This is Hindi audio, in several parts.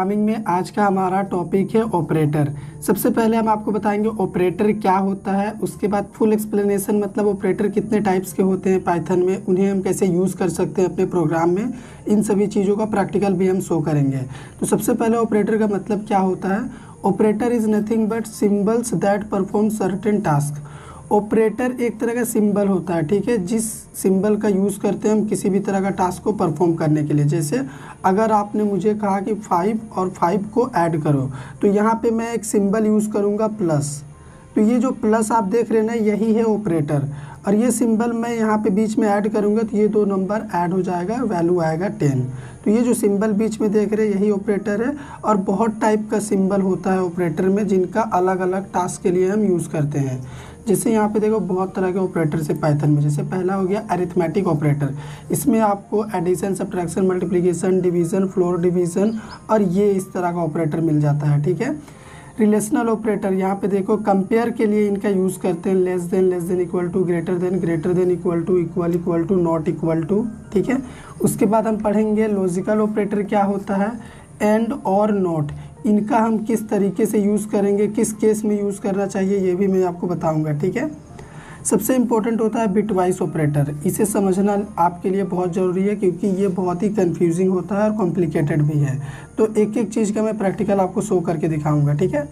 प्रोग्रामिंग में आज का हमारा टॉपिक है ऑपरेटर। सबसे पहले हम आपको बताएंगे ऑपरेटर क्या होता है, उसके बाद फुल एक्सप्लेनेशन मतलब ऑपरेटर कितने टाइप्स के होते हैं पाइथन में, उन्हें हम कैसे यूज़ कर सकते हैं अपने प्रोग्राम में, इन सभी चीज़ों का प्रैक्टिकल भी हम शो करेंगे। तो सबसे पहले ऑपरेटर का मतलब क्या होता है। Operator is nothing but symbols that perform certain task. Operator एक तरह का सिंबल होता है, ठीक है, जिस सिंबल का यूज़ करते हैं हम किसी भी तरह का टास्क को परफॉर्म करने के लिए। जैसे अगर आपने मुझे कहा कि 5 और 5 को ऐड करो, तो यहाँ पे मैं एक सिंबल यूज़ करूँगा प्लस। तो ये जो प्लस आप देख रहे हैं ना, यही है ऑपरेटर। और ये सिंबल मैं यहाँ पे बीच में ऐड करूँगा तो ये दो नंबर ऐड हो जाएगा, वैल्यू आएगा 10। तो ये जो सिंबल बीच में देख रहे हैं यही ऑपरेटर है। और बहुत टाइप का सिंबल होता है ऑपरेटर में, जिनका अलग अलग टास्क के लिए हम यूज़ करते हैं। जैसे यहाँ पे देखो बहुत तरह के ऑपरेटर से पाइथन में। जैसे पहला हो गया अरिथमेटिक ऑपरेटर, इसमें आपको addition, subtraction, multiplication, division, floor division और ये इस तरह का ऑपरेटर मिल जाता है, ठीक है। रिलेशनल ऑपरेटर, यहाँ पे देखो कंपेयर के लिए इनका यूज़ करते हैं, less than equal to, greater than equal to, equal to, not equal to, ठीक है। उसके बाद हम पढ़ेंगे लॉजिकल ऑपरेटर क्या होता है, एंड और नॉट। इनका हम किस तरीके से यूज़ करेंगे, किस केस में यूज़ करना चाहिए, ये भी मैं आपको बताऊंगा, ठीक है। सबसे इम्पोर्टेंट होता है बिटवाइज ऑपरेटर। इसे समझना आपके लिए बहुत ज़रूरी है क्योंकि ये बहुत ही कंफ्यूजिंग होता है और कॉम्प्लिकेटेड भी है। तो एक एक चीज़ का मैं प्रैक्टिकल आपको शो करके दिखाऊंगा, ठीक है।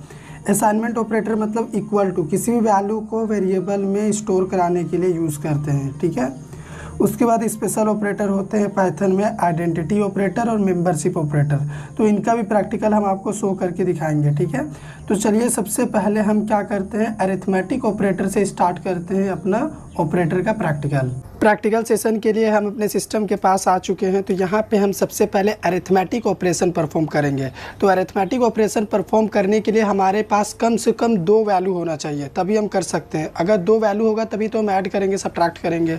असाइनमेंट ऑपरेटर मतलब इक्वल टू, किसी भी वैल्यू को वेरिएबल में स्टोर कराने के लिए यूज़ करते हैं, ठीक है। उसके बाद स्पेशल ऑपरेटर होते हैं पाइथन में, आइडेंटिटी ऑपरेटर और मेंबरशिप ऑपरेटर। तो इनका भी प्रैक्टिकल हम आपको शो करके दिखाएंगे, ठीक है। तो चलिए सबसे पहले हम क्या करते हैं, अरिथमेटिक ऑपरेटर से स्टार्ट करते हैं अपना ऑपरेटर का प्रैक्टिकल सेशन के लिए हम अपने सिस्टम के पास आ चुके हैं। तो यहाँ पे हम सबसे पहले अरिथमेटिक ऑपरेशन परफॉर्म करेंगे। तो अरिथमेटिक ऑपरेशन परफॉर्म करने के लिए हमारे पास कम से कम 2 वैल्यू होना चाहिए, तभी हम कर सकते हैं। अगर 2 वैल्यू होगा तभी तो हम ऐड करेंगे, सब्ट्रैक्ट करेंगे।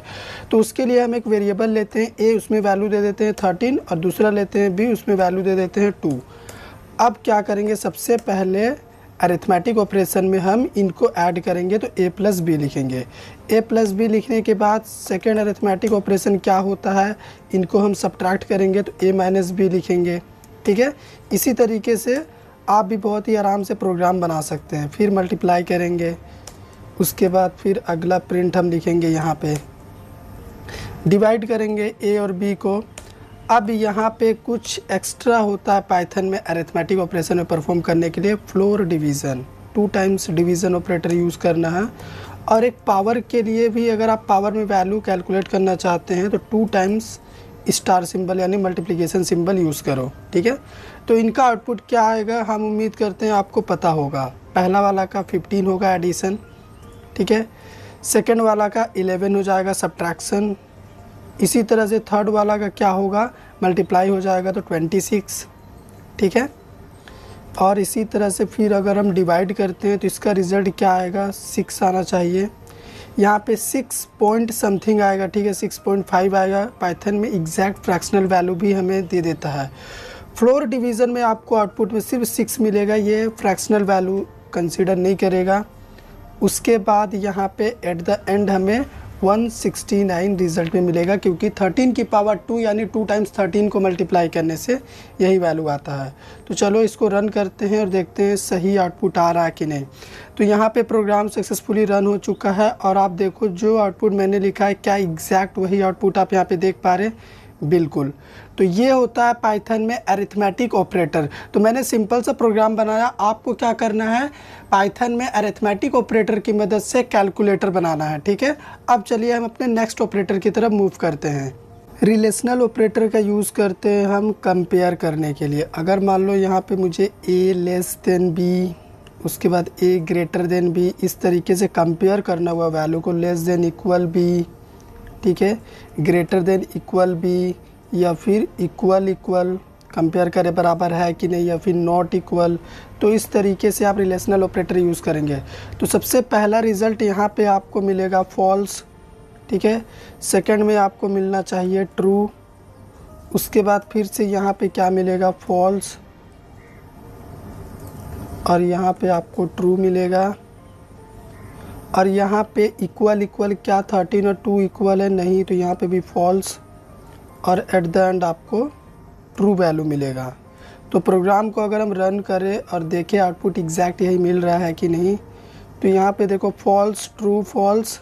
तो उसके लिए हम एक वेरिएबल लेते हैं a, उसमें वैल्यू दे देते हैं 13, और दूसरा लेते हैं b, उसमें वैल्यू दे देते हैं 2। अब क्या करेंगे, सबसे पहले अरिथमेटिक ऑपरेशन में हम इनको ऐड करेंगे तो a प्लस बी लिखेंगे। a प्लस बी लिखने के बाद सेकेंड अरिथमेटिक ऑपरेशन क्या होता है, इनको हम सब्ट्रैक्ट करेंगे तो a माइनस बी लिखेंगे, ठीक है। इसी तरीके से आप भी बहुत ही आराम से प्रोग्राम बना सकते हैं। फिर मल्टीप्लाई करेंगे, उसके बाद फिर अगला प्रिंट हम लिखेंगे, यहाँ पे डिवाइड करेंगे a और b को। अब यहाँ पे कुछ एक्स्ट्रा होता है पाइथन में अरिथमेटिक ऑपरेशन में परफॉर्म करने के लिए, floor division, 2 times division operator use करना है। और एक पावर के लिए भी, अगर आप पावर में वैल्यू कैलकुलेट करना चाहते हैं तो 2 टाइम्स स्टार सिंबल यानी मल्टीप्लिकेशन सिंबल यूज़ करो, ठीक है। तो इनका आउटपुट क्या आएगा, हम उम्मीद करते हैं आपको पता होगा। पहला वाला का 15 होगा एडिशन, ठीक है। सेकेंड वाला का 11 हो जाएगा सब्ट्रैक्शन। इसी तरह से थर्ड वाला का क्या होगा, मल्टीप्लाई हो जाएगा तो 26, ठीक है। और इसी तरह से फिर अगर हम डिवाइड करते हैं तो इसका रिज़ल्ट क्या आएगा, 6 आना चाहिए। यहाँ पे 6 पॉइंट समथिंग आएगा, ठीक है, 6.5 आएगा। पाइथन में एग्जैक्ट फ्रैक्शनल वैल्यू भी हमें दे देता है। फ्लोर डिवीज़न में आपको आउटपुट में सिर्फ 6 मिलेगा, ये फ्रैक्शनल वैल्यू कंसिडर नहीं करेगा। उसके बाद यहाँ पे एट द एंड हमें 169 रिज़ल्ट में मिलेगा, क्योंकि 13 की पावर 2 यानी 2 टाइम्स 13 को मल्टीप्लाई करने से यही वैल्यू आता है। तो चलो इसको रन करते हैं और देखते हैं सही आउटपुट आ रहा है कि नहीं। तो यहाँ पे प्रोग्राम सक्सेसफुली रन हो चुका है और आप देखो जो आउटपुट मैंने लिखा है, क्या एग्जैक्ट वही आउटपुट आप यहाँ पे देख पा रहे हैं, बिल्कुल। तो ये होता है पाइथन में अरिथमेटिक ऑपरेटर। तो मैंने सिंपल सा प्रोग्राम बनाया, आपको क्या करना है, पाइथन में अरिथमेटिक ऑपरेटर की मदद से कैलकुलेटर बनाना है, ठीक है। अब चलिए हम अपने नेक्स्ट ऑपरेटर की तरफ मूव करते हैं। रिलेशनल ऑपरेटर का यूज़ करते हैं हम कंपेयर करने के लिए। अगर मान लो यहाँ पे मुझे a लेस देन b, उसके बाद a ग्रेटर देन b, इस तरीके से कंपेयर करना हुआ वैल्यू को, लेस देन इक्वल b, ठीक है, ग्रेटर देन इक्वल बी, या फिर इक्वल कंपेयर करे बराबर है कि नहीं, या फिर नॉट इक्वल। तो इस तरीके से आप रिलेशनल ऑपरेटर यूज़ करेंगे। तो सबसे पहला रिज़ल्ट यहाँ पे आपको मिलेगा फॉल्स, ठीक है। सेकंड में आपको मिलना चाहिए ट्रू। उसके बाद फिर से यहाँ पे क्या मिलेगा, फॉल्स, और यहाँ पे आपको ट्रू मिलेगा। और यहाँ पे इक्वल क्या 13 और 2 इक्वल है, नहीं, तो यहाँ पे भी फॉल्स, और एट द एंड आपको ट्रू वैल्यू मिलेगा। तो प्रोग्राम को अगर हम रन करें और देखें आउटपुट एग्जैक्ट यही मिल रहा है कि नहीं, तो यहाँ पे देखो फॉल्स ट्रू फॉल्स,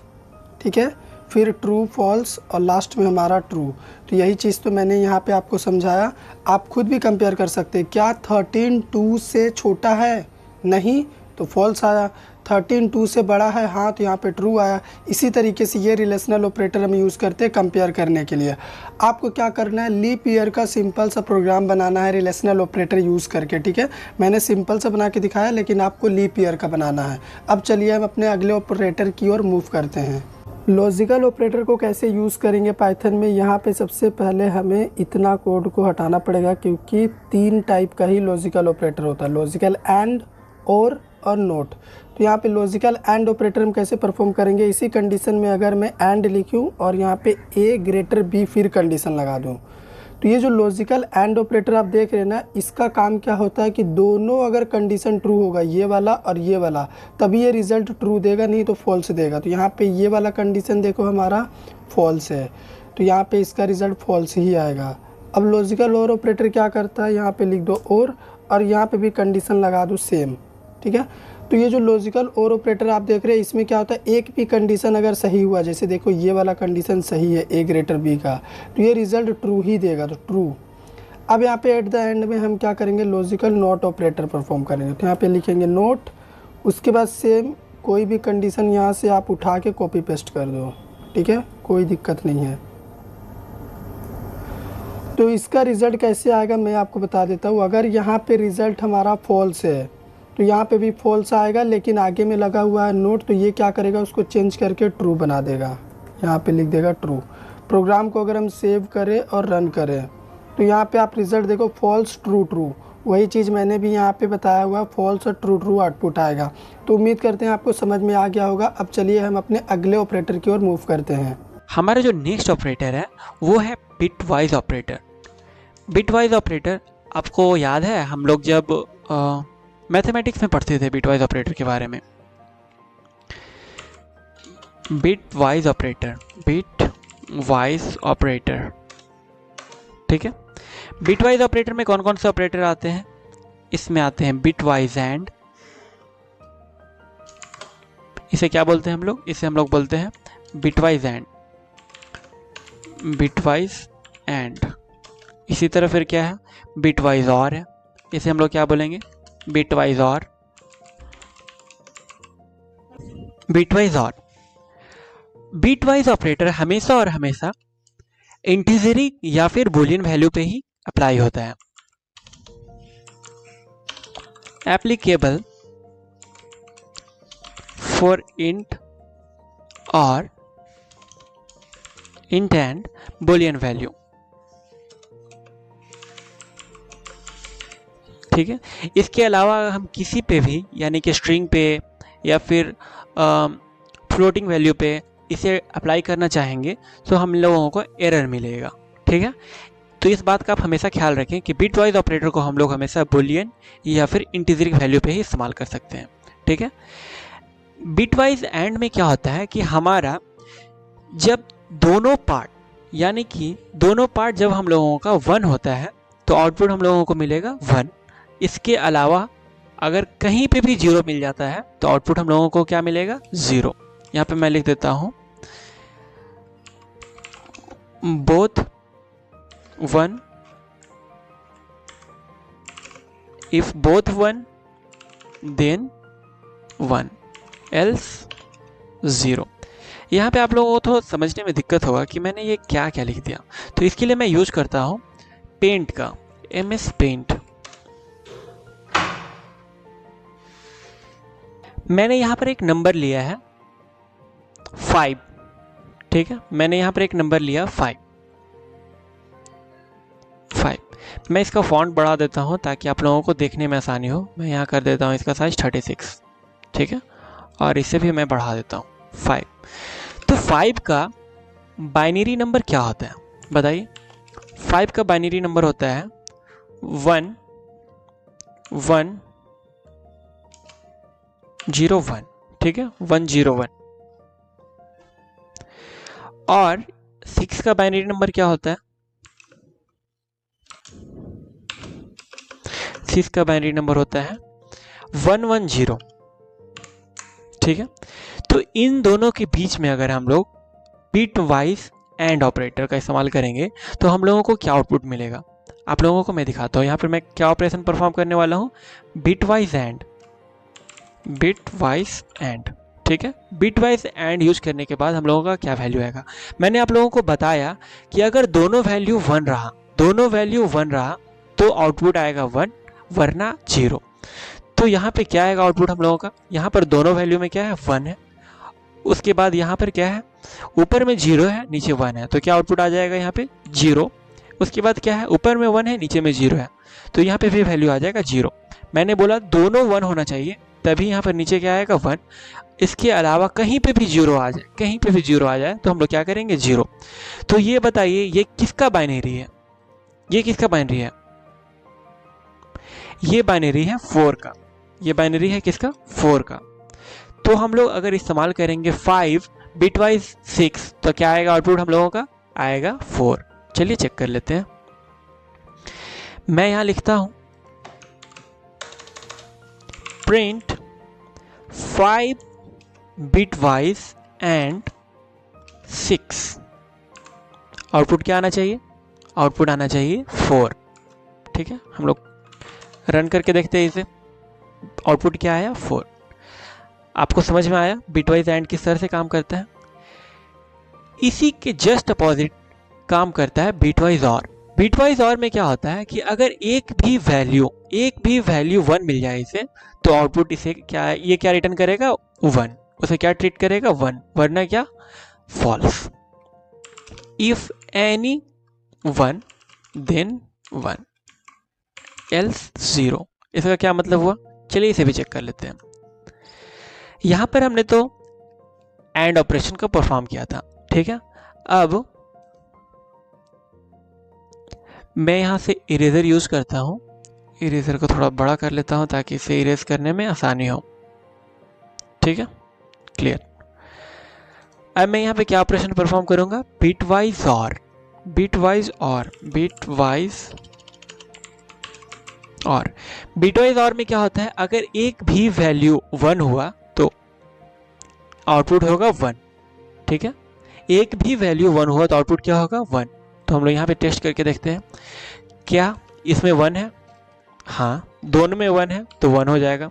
ठीक है, फिर ट्रू फॉल्स और लास्ट में हमारा ट्रू। तो यही चीज़ तो मैंने यहाँ पे आपको समझाया। आप खुद भी कंपेयर कर सकते हैं, क्या 13 2 से छोटा है, नहीं तो फॉल्स आया, 13 2 से बड़ा है, हाँ तो यहाँ पे ट्रू आया। इसी तरीके से ये रिलेशनल ऑपरेटर हम यूज़ करते हैं कंपेयर करने के लिए। आपको क्या करना है, लीप ईयर का सिंपल सा प्रोग्राम बनाना है रिलेशनल ऑपरेटर यूज़ करके, ठीक है। मैंने सिंपल सा बना के दिखाया, लेकिन आपको लीप ईयर का बनाना है। अब चलिए हम अपने अगले ऑपरेटर की ओर मूव करते हैं। लॉजिकल ऑपरेटर को कैसे यूज़ करेंगे पाइथन में। यहाँ पे सबसे पहले हमें इतना कोड को हटाना पड़ेगा, क्योंकि 3 टाइप का ही लॉजिकल ऑपरेटर होता है, लॉजिकल एंड, और नोट। तो यहाँ पे लॉजिकल एंड ऑपरेटर हम कैसे परफॉर्म करेंगे, इसी कंडीशन में अगर मैं एंड लिखूँ और यहाँ पे ए ग्रेटर बी फिर कंडीशन लगा दूँ, तो ये जो लॉजिकल एंड ऑपरेटर आप देख रहे हैं ना, इसका काम क्या होता है कि दोनों अगर कंडीशन ट्रू होगा, ये वाला और ये वाला, तभी ये रिज़ल्ट ट्रू देगा, नहीं तो फॉल्स देगा। तो यहाँ पे ये वाला कंडीशन देखो हमारा फॉल्स है, तो यहाँ पे इसका रिज़ल्ट फॉल्स ही आएगा। अब लॉजिकल और ऑपरेटर क्या करता है, यहाँ पे लिख दो और यहाँ पे भी कंडीशन लगा दो सेम, ठीक है। तो ये जो लॉजिकल और ऑपरेटर आप देख रहे हैं, इसमें क्या होता है, एक भी कंडीशन अगर सही हुआ, जैसे देखो ये वाला कंडीशन सही है ए ग्रेटर बी का, तो ये रिज़ल्ट ट्रू ही देगा, तो ट्रू। अब यहाँ पे एट द एंड में हम क्या करेंगे, लॉजिकल नॉट ऑपरेटर परफॉर्म करेंगे। तो यहाँ पे लिखेंगे नोट, उसके बाद सेम कोई भी कंडीशन यहाँ से आप उठा के कॉपी पेस्ट कर दो, ठीक है, कोई दिक्कत नहीं है। तो इसका रिज़ल्ट कैसे आएगा मैं आपको बता देता हूँ। अगर यहाँ पे रिज़ल्ट हमारा फॉल्स है, तो यहाँ पे भी फॉल्स आएगा, लेकिन आगे में लगा हुआ है नोट, तो ये क्या करेगा, उसको चेंज करके ट्रू बना देगा, यहाँ पे लिख देगा ट्रू। प्रोग्राम को अगर हम सेव करें और रन करें, तो यहाँ पे आप रिज़ल्ट देखो फॉल्स ट्रू ट्रू, वही चीज़ मैंने भी यहाँ पे बताया हुआ, फॉल्स और ट्रू ट्रू आउटपुट आएगा। तो उम्मीद करते हैं आपको समझ में आ गया होगा। अब चलिए हम अपने अगले ऑपरेटर की ओर मूव करते हैं। हमारा जो नेक्स्ट ऑपरेटर है वो है बिटवाइज ऑपरेटर। बिटवाइज ऑपरेटर आपको याद है, हम लोग जब मैथमेटिक्स में पढ़ते थे बिटवाइज ऑपरेटर के बारे में। बिटवाइज ऑपरेटर, बिटवाइज ऑपरेटर, ठीक है। बिटवाइज ऑपरेटर में कौन कौन से ऑपरेटर आते हैं, इसमें आते हैं बिटवाइज एंड, इसे क्या बोलते हैं हम लोग, इसे हम लोग बोलते हैं बिटवाइज एंड, बिटवाइज एंड। इसी तरह फिर क्या है, बिटवाइज और है, इसे हम लोग क्या बोलेंगे, बिटवाइज और, बिटवाइज और। बिटवाइज ऑपरेटर हमेशा और हमेशा इंटीजरी या फिर बूलियन वैल्यू पे ही अप्लाई होता है। एप्लीकेबल फॉर इंट और इंट एंड बूलियन वैल्यू, ठीक है। इसके अलावा हम किसी पे भी, यानी कि स्ट्रिंग पे या फिर फ्लोटिंग वैल्यू पे इसे अप्लाई करना चाहेंगे, तो हम लोगों को एरर मिलेगा, ठीक है। तो इस बात का आप हमेशा ख्याल रखें कि बिटवाइज ऑपरेटर को हम लोग हमेशा बूलियन या फिर इंटीजर वैल्यू पे ही इस्तेमाल कर सकते हैं, ठीक है। बिटवाइज एंड में क्या होता है कि हमारा जब दोनों पार्ट, यानी कि दोनों पार्ट जब हम लोगों का 1 होता है, तो आउटपुट हम लोगों को मिलेगा 1। इसके अलावा अगर कहीं पे भी 0 मिल जाता है, तो आउटपुट हम लोगों को क्या मिलेगा, 0। यहाँ पे मैं लिख देता हूँ both 1, if both 1 then 1 else 0। यहाँ पे आप लोगों को तो समझने में दिक्कत होगा कि मैंने ये क्या क्या लिख दिया, तो इसके लिए मैं यूज करता हूँ पेंट का, MS पेंट। मैंने यहाँ पर एक नंबर लिया है 5, ठीक है। मैंने यहाँ पर एक नंबर लिया 5। मैं इसका फॉन्ट बढ़ा देता हूँ ताकि आप लोगों को देखने में आसानी हो। मैं यहाँ कर देता हूँ इसका साइज 36, ठीक है, और इसे भी मैं बढ़ा देता हूँ 5। तो 5 का बाइनरी नंबर क्या होता है बताइए। 5 का बाइनरी नंबर होता है 1 1 0 1, ठीक है, 101। और 6 का बाइनरी नंबर क्या होता है, 6 का बाइनरी नंबर होता है 110। ठीक है, तो इन दोनों के बीच में अगर हम लोग बिट वाइज एंड ऑपरेटर का इस्तेमाल करेंगे तो हम लोगों को क्या आउटपुट मिलेगा, आप लोगों को मैं दिखाता हूँ। यहाँ पर मैं क्या ऑपरेशन परफॉर्म करने वाला हूँ, bit wise and, bit wise and. ठीक है, बिट वाइज एंड यूज करने के बाद हम लोगों का क्या वैल्यू आएगा, मैंने आप लोगों को बताया कि अगर दोनों वैल्यू 1 रहा, दोनों वैल्यू 1 रहा तो आउटपुट आएगा 1 वरना 0। तो यहाँ पे क्या आएगा आउटपुट हम लोगों का, यहाँ पर दोनों वैल्यू में क्या है 1 है, उसके बाद यहाँ पर क्या है, ऊपर में 0 है नीचे 1 है, तो क्या आउटपुट आ जाएगा यहाँ पे 0। उसके बाद क्या है, ऊपर में 1 है नीचे में 0 है, तो यहाँ पे भी वैल्यू आ जाएगा 0। मैंने बोला दोनों 1 होना चाहिए तभी यहाँ पर नीचे क्या आएगा 1। इसके अलावा कहीं पे भी 0 आ जाए, कहीं पे भी 0 आ जाए तो हम लोग क्या करेंगे 0। तो ये बताइए ये किसका बाइनरी है, ये किसका बाइनरी है, ये बाइनरी है 4 का, ये बाइनरी है किसका 4 का। तो हम लोग अगर इस्तेमाल करेंगे 5 बिटवाइज 6 तो क्या आएगा आउटपुट हम लोगों का आएगा 4। चलिए चेक कर लेते हैं, मैं यहां लिखता हूं प्रिंट 5 बिटवाइज एंड 6, आउटपुट क्या आना चाहिए, आउटपुट आना चाहिए 4। ठीक है, हम लोग रन करके देखते हैं इसे, आउटपुट क्या आया 4। आपको समझ में आया बिटवाइज एंड किस तरह से काम करता है। इसी के जस्ट अपोजिट काम करता है बिटवाइज और। बिटवाइज और में क्या होता है कि अगर एक भी वैल्यू 1 मिल जाए इसे तो आउटपुट इसे क्या है, ये क्या रिटर्न करेगा 1, उसे क्या ट्रीट करेगा 1 वरना क्या false. If any 1 then 1 else 0, इसका क्या मतलब हुआ, चलिए इसे भी चेक कर लेते हैं। यहां पर हमने तो एंड ऑपरेशन का परफॉर्म किया था। ठीक है, अब मैं यहां से इरेजर यूज करता हूं, इरेजर को थोड़ा बड़ा कर लेता हूं ताकि इसे इरेज करने में आसानी हो। ठीक है, क्लियर। अब मैं यहां पे क्या ऑपरेशन परफॉर्म करूंगा, बिटवाइज और, बिटवाइज और, बिटवाइज और। बिटवाइज और में क्या होता है, अगर एक भी वैल्यू 1 हुआ तो आउटपुट होगा 1। ठीक है, एक भी वैल्यू 1 हुआ तो आउटपुट क्या होगा 1। तो हम लोग यहाँ पे टेस्ट करके देखते हैं, क्या इसमें 1 है, हाँ दोनों में 1 है तो 1 हो जाएगा।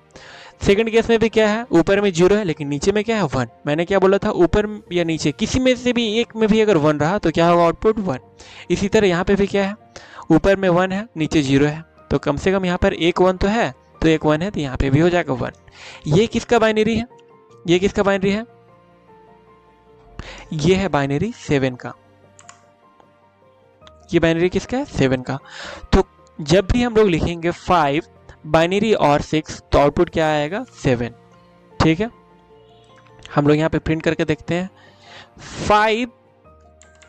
सेकंड केस में भी क्या है, ऊपर में 0 है लेकिन नीचे में क्या है 1। मैंने क्या बोला था, ऊपर या नीचे किसी में से भी एक में भी अगर 1 रहा तो क्या होगा आउटपुट 1। इसी तरह यहाँ पे भी क्या है, ऊपर में 1 है नीचे 0 है, तो कम से कम यहाँ पर एक 1 तो है, तो एक 1 है तो यहाँ पे भी हो जाएगा 1। ये किसका बाइनरी है, ये किसका बाइनरी है, ये है बाइनरी 7 का, ये बाइनरी किसका है 7 का। तो जब भी हम लोग लिखेंगे 5 बाइनरी और 6 तो आउटपुट क्या आएगा 7। ठीक है, हम लोग यहाँ पे प्रिंट करके देखते हैं 5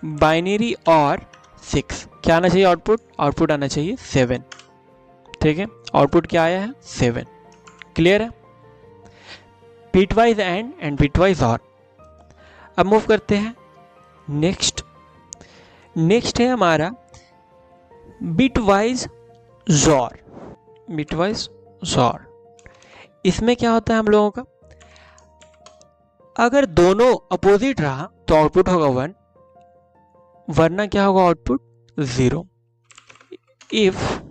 बाइनरी और 6, क्या आना चाहिए आउटपुट, आउटपुट आना चाहिए 7। ठीक है, आउटपुट क्या आया है 7। क्लियर है, बिटवाइज एंड बिटवाइज और। अब मूव करते हैं नेक्स्ट, नेक्स्ट है हमारा बिटवाइज जॉर, बिटवाइज जॉर। इसमें क्या होता है हम लोगों का, अगर दोनों अपोजिट रहा तो आउटपुट होगा 1 वरना क्या होगा आउटपुट 0। इफ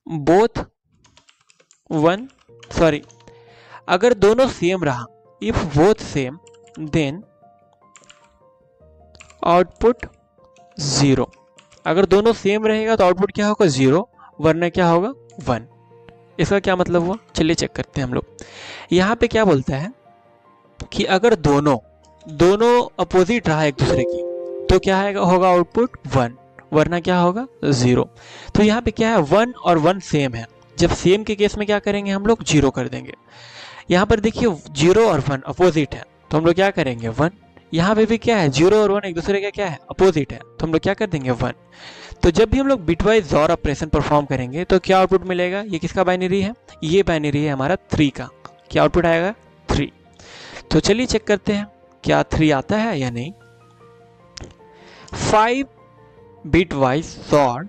बोथ 1 सॉरी अगर दोनों सेम रहा, if both same then output 0। अगर दोनों सेम रहेगा तो आउटपुट क्या होगा 0 वरना क्या होगा 1। इसका क्या मतलब हुआ, चलिए चेक करते हैं हम लोग। यहाँ पे क्या बोलता है कि अगर दोनों अपोजिट रहा एक दूसरे की तो क्या होगा आउटपुट 1 वरना क्या होगा 0। तो यहाँ पे क्या है 1 और 1 सेम है, जब सेम के केस में क्या करेंगे हम लोग 0 कर देंगे। यहाँ पर देखिए 0 और 1 अपोजिट है तो हम लोग क्या करेंगे 1। यहाँ पे भी क्या है 0 और 1 एक दूसरे का क्या है अपोजिट है तो हम लोग क्या कर देंगे 1। तो जब भी हम लोग बिटवाइज और ऑपरेशन परफॉर्म करेंगे तो क्या आउटपुट मिलेगा, ये किसका बाइनरी है, ये बाइनरी है हमारा 3 का, क्या आउटपुट आएगा 3। तो चलिए चेक करते हैं क्या 3 आता है या नहीं। 5 बिटवाइज और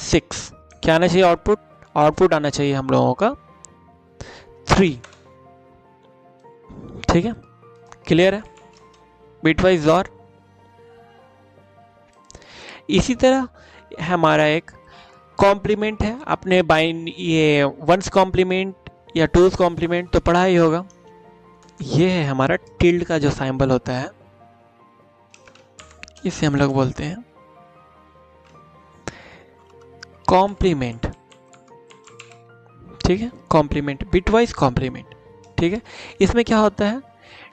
6 क्या आना चाहिए आउटपुट? आउटपुट आना चाहिए हम लोगों का 3। ठीक है, क्लियर है? बिटवाइज और इसी तरह हमारा एक कॉम्प्लीमेंट है, अपने ये वंस कॉम्प्लीमेंट या टूज कॉम्प्लीमेंट तो पढ़ा ही होगा। ये है हमारा टिल्ड का जो सिंबल होता है, इसे हम लोग बोलते हैं कॉम्प्लीमेंट। ठीक है, कॉम्प्लीमेंट, बिटवाइज कॉम्प्लीमेंट। ठीक है, इसमें क्या होता है,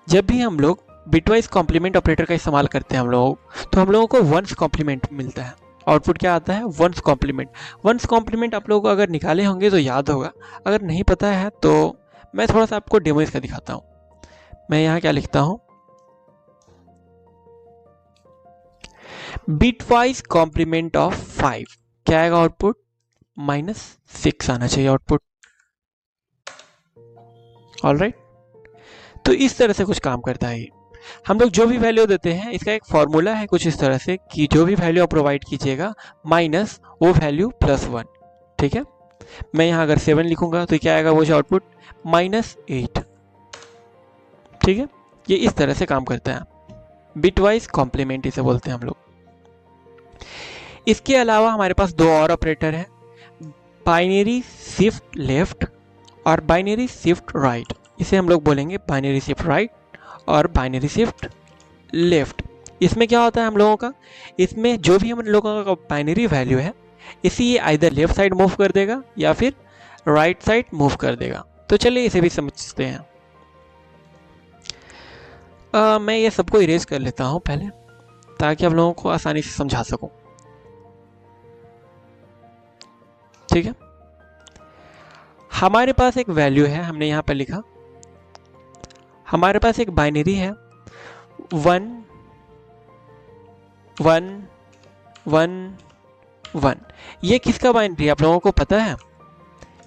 जब भी हम लोग बिटवाइज कॉम्प्लीमेंट ऑपरेटर का इस्तेमाल करते हैं हम लोग, तो हम लोगों को वंस कॉम्प्लीमेंट मिलता है। आउटपुट क्या आता है? Once complement. वंस कॉम्प्लीमेंट आप लोगों को अगर निकाले होंगे तो याद होगा, अगर नहीं पता है तो मैं थोड़ा सा आपको डेमो इसका दिखाता हूँ। मैं यहाँ क्या लिखता हूँ, बिटवाइज कॉम्प्लीमेंट ऑफ 5, क्या आएगा आउटपुट? -6 आना चाहिए आउटपुट। ऑलराइट, तो इस तरह से कुछ काम करता है ये। हम लोग जो भी वैल्यू देते हैं, इसका एक फॉर्मूला है कुछ इस तरह से कि जो भी वैल्यू आप प्रोवाइड कीजिएगा माइनस वो वैल्यू +1। ठीक है, मैं यहाँ अगर 7 लिखूंगा तो क्या आएगा वो जो आउटपुट? -8। ठीक है, ये इस तरह से काम करता है, बिटवाइज कॉम्प्लीमेंट इसे बोलते हैं हम लोग। इसके अलावा हमारे पास 2 और ऑपरेटर हैं, बाइनरी शिफ्ट लेफ्ट और बाइनरी शिफ्ट राइट। इसे हम लोग बोलेंगे बाइनरी शिफ्ट राइट और बाइनरी शिफ्ट लेफ्ट। इसमें क्या होता है हम लोगों का, इसमें जो भी हम लोगों का बाइनरी वैल्यू है, इसी ये आइदर लेफ्ट साइड मूव कर देगा या फिर राइट साइड मूव कर देगा। तो चलिए इसे भी समझते हैं। मैं ये सबको इरेज कर लेता हूँ पहले, ताकि आप लोगों को आसानी से समझा सकूं। ठीक है, हमारे पास एक वैल्यू है, हमने यहाँ पर लिखा, हमारे पास एक बाइनरी है 1 1 1 1। ये किसका बाइनरी है आप लोगों को पता है?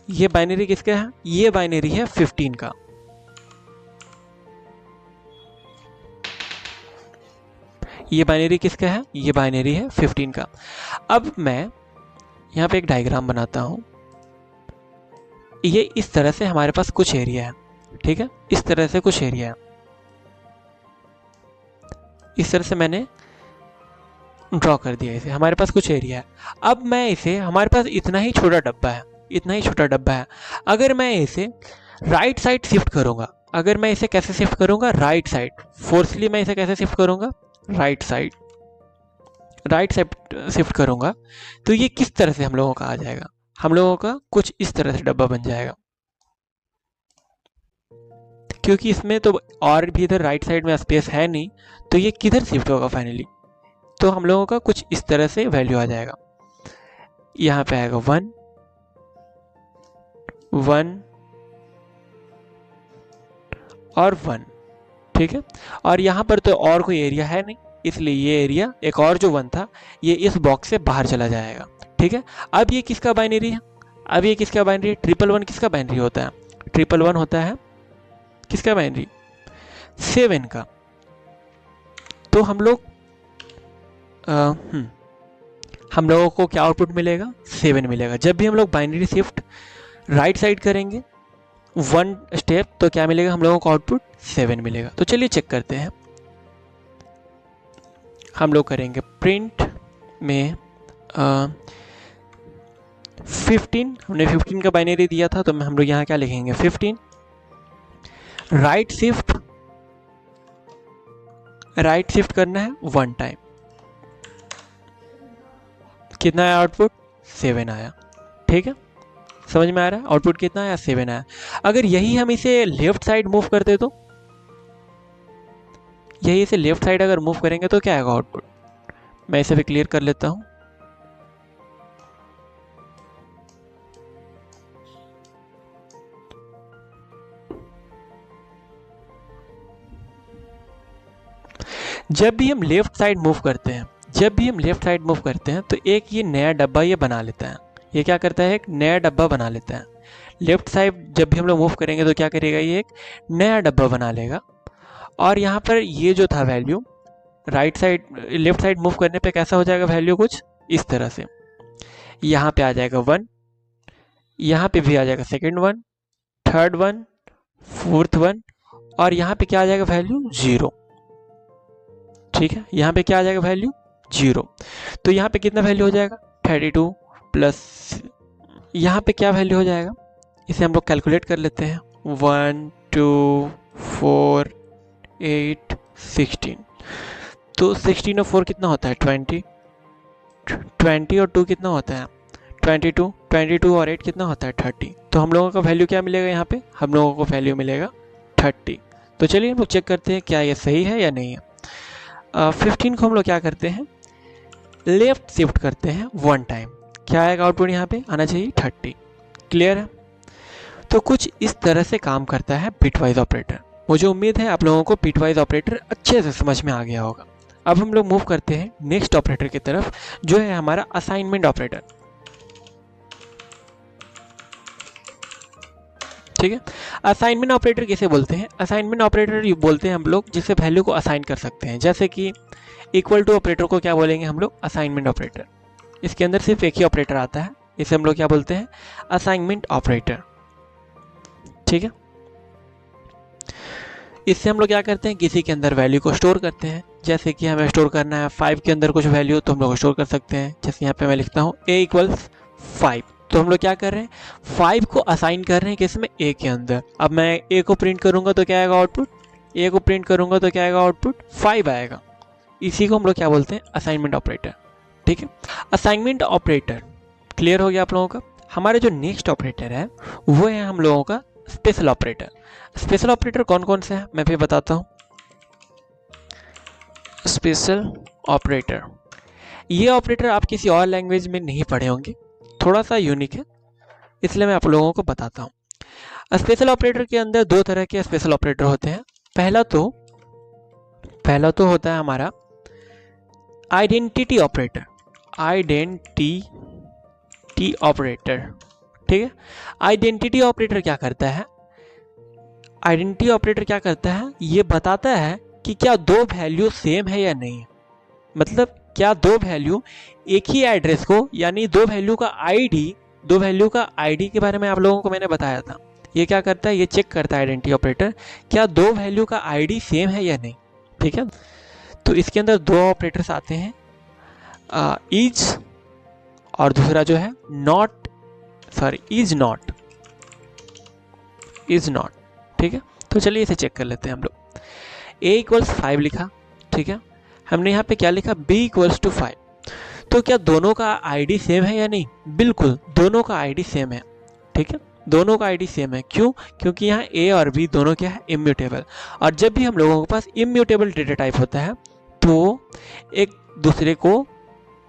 ये बाइनरी किसका है? ये बाइनरी है 15 का। ये बाइनरी किसका है? ये बाइनरी है 15 का। अब मैं यहाँ पे एक डायग्राम बनाता हूँ। ये इस तरह से हमारे पास कुछ एरिया है। ठीक है, इस तरह से कुछ एरिया है, इस तरह से मैंने ड्रॉ कर दिया इसे। हमारे पास कुछ एरिया है। अब मैं इसे, हमारे पास इतना ही छोटा डब्बा है, इतना ही छोटा डब्बा है। अगर मैं इसे राइट साइड शिफ्ट करूंगा, अगर मैं इसे कैसे शिफ्ट करूंगा? Right side. फोर्सली मैं इसे कैसे शिफ्ट करूंगा? Right side. Right side shift करूंगा तो ये किस तरह से हम लोगों का आ जाएगा? हम लोगों का कुछ इस तरह से डब्बा बन जाएगा, क्योंकि इसमें तो और भी इधर राइट साइड में स्पेस है नहीं, तो ये किधर शिफ्ट होगा फाइनली? तो हम लोगों का कुछ इस तरह से वैल्यू आ जाएगा। यहाँ पे आएगा 1 1 और 1। ठीक है, और यहाँ पर तो और कोई एरिया है नहीं, इसलिए ये एरिया एक और जो 1 था ये इस बॉक्स से बाहर चला जाएगा। ठीक है, अब ये किसका बाइनरी है? अब ये किसका बाइनरी है? 111 किसका बाइनरी होता है? 111 होता है किसका बाइनरी? 7 का। तो हम लोग हम लोगों को क्या आउटपुट मिलेगा? 7 मिलेगा। जब भी हम लोग बाइनरी शिफ्ट राइट साइड करेंगे 1 स्टेप, तो क्या मिलेगा हम लोगों को? आउटपुट 7 मिलेगा। तो चलिए चेक करते हैं। हम लोग करेंगे प्रिंट में 15, हमने 15 का बाइनरी दिया था, तो हम लोग यहाँ क्या लिखेंगे? 15 राइट शिफ्ट करना है 1 टाइम। कितना आया आउटपुट? 7 आया। ठीक है, समझ में आ रहा है? आउटपुट कितना आया? 7 आया। अगर यही हम इसे लेफ्ट साइड मूव करते तो, यही इसे लेफ्ट साइड अगर मूव करेंगे तो क्या आएगा आउटपुट? मैं इसे भी क्लियर कर लेता हूं। जब भी हम लेफ्ट साइड मूव करते हैं, तो एक ये नया डब्बा ये बना लेता है। ये क्या करता है? एक नया डब्बा बना लेता है। लेफ्ट साइड जब भी हम लोग मूव करेंगे तो क्या करेगा? ये एक नया डब्बा बना लेगा। और यहाँ पर ये जो था वैल्यू, लेफ्ट साइड मूव करने पे कैसा हो जाएगा वैल्यू? कुछ इस तरह से। यहाँ पे आ जाएगा 1, यहाँ पे भी आ जाएगा second one, third one, fourth one, और यहाँ पे क्या आ जाएगा वैल्यू 0। ठीक है, यहाँ पे क्या आ जाएगा वैल्यू 0। तो यहाँ पे कितना वैल्यू हो जाएगा 32 प्लस यहाँ पे क्या वैल्यू हो जाएगा, इसे हम लोग कैलकुलेट कर लेते हैं। 1 2 4 8 16, तो 16 और 4 कितना होता है 20, 20 और 2 कितना होता है 22, 22 और 8 कितना होता है 30। तो हम लोगों का वैल्यू क्या मिलेगा, यहाँ पे हम लोगों को वैल्यू मिलेगा 30। तो चलिए हम लोग चेक करते हैं क्या ये सही है या नहीं है। 15 को हम लोग क्या करते हैं, लेफ्ट शिफ्ट करते हैं 1 टाइम, क्या आएगा आउटपुट यहाँ पे आना चाहिए 30। क्लियर है। तो कुछ इस तरह से काम करता है बिटवाइज ऑपरेटर। मुझे उम्मीद है आप लोगों को बिटवाइज ऑपरेटर अच्छे से समझ में आ गया होगा। अब हम लोग मूव करते हैं नेक्स्ट ऑपरेटर की तरफ, जो है हमारा असाइनमेंट ऑपरेटर। ठीक है, असाइनमेंट ऑपरेटर किसे बोलते हैं, असाइनमेंट ऑपरेटर बोलते हैं हम लोग जिससे वैल्यू को असाइन कर सकते हैं। जैसे कि इक्वल टू ऑपरेटर को क्या बोलेंगे हम लोग, असाइनमेंट ऑपरेटर। इसके अंदर सिर्फ एक ही ऑपरेटर आता है, इसे हम लोग क्या बोलते हैं, असाइनमेंट ऑपरेटर। ठीक है, इससे हम लोग क्या करते हैं, किसी के अंदर वैल्यू को स्टोर करते हैं। जैसे कि हमें स्टोर करना है 5 के अंदर कुछ वैल्यू, तो हम लोग स्टोर कर सकते हैं। जैसे यहाँ पे मैं लिखता हूँ a इक्वल्स 5, तो हम लोग क्या कर रहे हैं, 5 को असाइन कर रहे हैं किसमें, a के अंदर। अब मैं a को प्रिंट करूंगा तो क्या आएगा आउटपुट, a को प्रिंट करूंगा तो क्या आएगा आउटपुट 5 आएगा। इसी को हम लोग क्या बोलते हैं, असाइनमेंट ऑपरेटर। ठीक है, असाइनमेंट ऑपरेटर क्लियर हो गया आप लोगों का। हमारे जो नेक्स्ट ऑपरेटर है वो है हम लोगों का स्पेशल ऑपरेटर। स्पेशल ऑपरेटर कौन कौन से हैं मैं भी बताता हूँ। स्पेशल ऑपरेटर, ये ऑपरेटर आप किसी और लैंग्वेज में नहीं पढ़े होंगे, थोड़ा सा यूनिक है, इसलिए मैं आप लोगों को बताता हूँ। स्पेशल ऑपरेटर के अंदर 2 तरह के स्पेशल ऑपरेटर होते हैं। पहला तो होता है हमारा आइडेंटिटी ऑपरेटर, आइडेंटिटी ऑपरेटर। ठीक है, आइडेंटिटी ऑपरेटर क्या करता है, आइडेंटिटी ऑपरेटर क्या करता है, ये बताता है कि क्या 2 वैल्यू सेम है या नहीं। मतलब क्या 2 वैल्यू एक ही एड्रेस को, यानी 2 वैल्यू का आईडी के बारे में आप लोगों को मैंने बताया था। ये क्या करता है, ये चेक करता है आइडेंटिटी ऑपरेटर, क्या 2 वैल्यू का आईडी सेम है या नहीं। ठीक है, तो इसके अंदर 2 ऑपरेटर्स आते हैं, इज और दूसरा जो है नॉट, सॉरी इज नॉट। ठीक है, तो चलिए इसे चेक कर लेते हैं हम लोग। a इक्वल्स 5 लिखा, ठीक है, हमने यहाँ पे क्या लिखा, b इक्वल्स टू 5। तो क्या दोनों का आईडी सेम है या नहीं, बिल्कुल दोनों का आईडी सेम है। ठीक है, दोनों का आईडी सेम है, क्यों, क्योंकि यहाँ a और b दोनों क्या है, इम्यूटेबल। और जब भी हम लोगों के पास इम्यूटेबल डेटा टाइप होता है तो एक दूसरे को,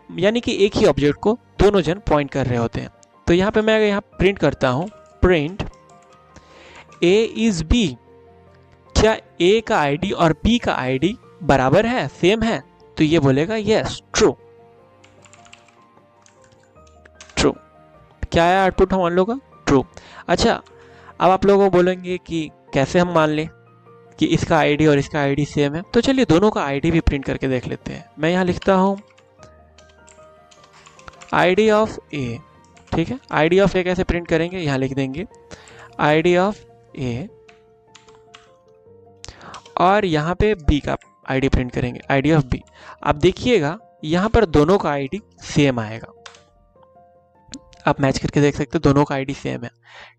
यानी कि एक ही ऑब्जेक्ट को दोनों जन पॉइंट कर रहे होते हैं। तो यहाँ पे मैं यहाँ प्रिंट करता हूँ, प्रिंट a इज b, क्या a का आईडी और b का आईडी बराबर है, सेम है, तो ये बोलेगा यस, ट्रू। क्या है आउटपुट हम लोगों का, ट्रू। अच्छा, अब आप लोगों को बोलेंगे कि कैसे हम मान लें कि इसका आईडी और इसका आईडी सेम है। तो चलिए दोनों का आईडी भी प्रिंट करके देख लेते हैं। मैं यहाँ लिखता हूँ आईडी ऑफ ए। ठीक है, आईडी ऑफ ए कैसे प्रिंट करेंगे, यहाँ लिख देंगे आईडी ऑफ ए, और यहाँ पे बी का आईडी प्रिंट करेंगे, आईडी ऑफ बी। आप देखिएगा यहाँ पर दोनों का आईडी सेम आएगा, आप मैच करके देख सकते हो, दोनों का आईडी सेम है।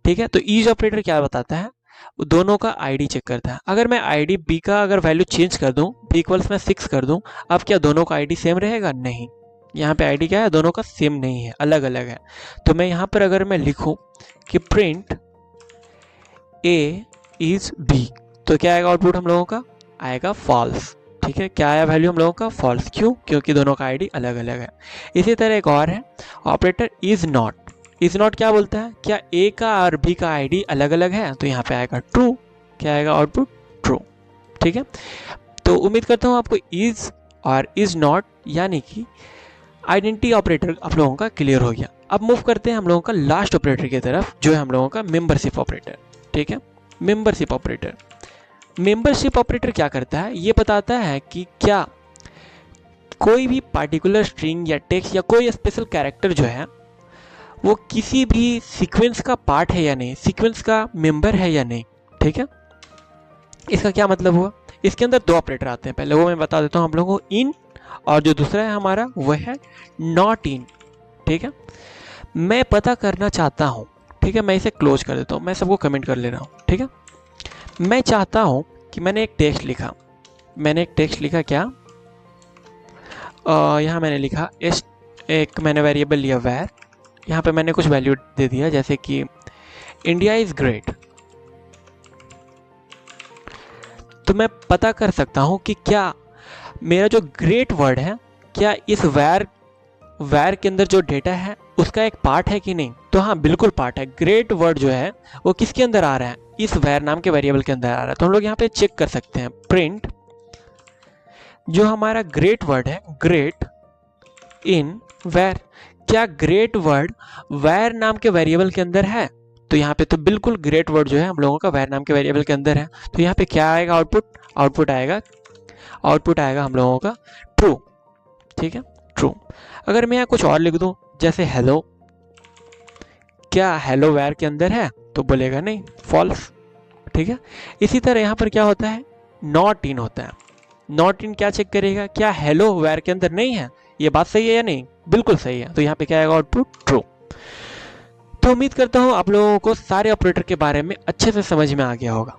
ठीक है, तो ईज ऑपरेटर क्या बताता है, वो दोनों का आईडी चेक करता है। अगर मैं आईडी बी का अगर वैल्यू चेंज कर दूं, बी इक्वल्स में 6 कर दूं, अब क्या दोनों का आईडी सेम रहेगा, नहीं। यहाँ पे आईडी क्या है, दोनों का सेम नहीं है, अलग अलग है। तो मैं यहाँ पर अगर मैं लिखूं कि प्रिंट ए इज बी, तो क्या आएगा आउटपुट हम लोगों का, आएगा फॉल्स। ठीक है, क्या आया वैल्यू हम लोगों का, फॉल्स। क्यों, क्योंकि दोनों का आईडी अलग अलग है। इसी तरह एक और है operator is not. Is not क्या बोलता है, क्या ए का और बी का आईडी अलग अलग है, तो यहाँ पे आएगा ट्रू। क्या आएगा आउटपुट, ट्रू। ठीक है, तो उम्मीद करता हूँ आपको इज और इज नॉट यानी कि आइडेंटिटी ऑपरेटर आप लोगों का क्लियर हो गया। अब मूव करते हैं हम लोगों का लास्ट ऑपरेटर की तरफ, जो है हम लोगों का मेंबरशिप ऑपरेटर। ठीक है, मेंबरशिप ऑपरेटर, मेंबरशिप ऑपरेटर क्या करता है, ये बताता है कि क्या कोई भी पार्टिकुलर स्ट्रिंग या टेक्स्ट या कोई स्पेशल कैरेक्टर जो है वो किसी भी सीक्वेंस का पार्ट है या नहीं, सीक्वेंस का मेंबर है या नहीं। ठीक है, इसका क्या मतलब हुआ, इसके अंदर दो ऑपरेटर आते हैं, पहले वो मैं बता देता हूँ हम लोगों को, इन, और जो दूसरा है हमारा वो है नॉट इन। ठीक है, मैं पता करना चाहता हूँ, ठीक है, मैं इसे क्लोज कर देता हूँ, मैं सबको कमेंट कर ले रहा हूँ। ठीक है, मैं चाहता हूँ कि मैंने एक टेक्स्ट लिखा, क्या यहाँ मैंने लिखा एक मैंने वेरिएबल लिया वैर, यहाँ पे मैंने कुछ वैल्यू दे दिया जैसे कि इंडिया इज ग्रेट। तो मैं पता कर सकता हूँ कि क्या मेरा जो ग्रेट वर्ड है, क्या इस वैर के अंदर जो डेटा है उसका एक पार्ट है कि नहीं। तो हाँ, बिल्कुल पार्ट है। ग्रेट वर्ड जो है वो किसके अंदर आ रहा है, इस वैर नाम के वेरिएबल के अंदर आ रहा है। तो हम लोग यहाँ पे चेक कर सकते हैं, प्रिंट जो हमारा ग्रेट वर्ड है, ग्रेट इन वैर, क्या ग्रेट वर्ड वैर नाम के वेरिएबल के अंदर है। तो यहाँ पे तो बिल्कुल ग्रेट वर्ड जो है हम लोगों का वैर नाम के वेरिएबल के अंदर है। तो यहाँ पे क्या आएगा, आउटपुट आएगा हम लोगों का ट्रू। ठीक है, ट्रू। अगर मैं यहाँ कुछ और लिख दूं जैसे हेलो, क्या हेलो वैर के अंदर है, तो बोलेगा नहीं, फॉल्स। ठीक है, इसी तरह यहाँ पर क्या होता है, नॉट इन होता है। नॉट इन क्या चेक करेगा, क्या हेलो वैर के अंदर नहीं है, ये बात सही है या नहीं, बिल्कुल सही है। तो यहाँ पे क्या आएगा, आउटपुट ट्रू। तो उम्मीद करता हूँ आप लोगों को सारे ऑपरेटर के बारे में अच्छे से समझ में आ गया होगा।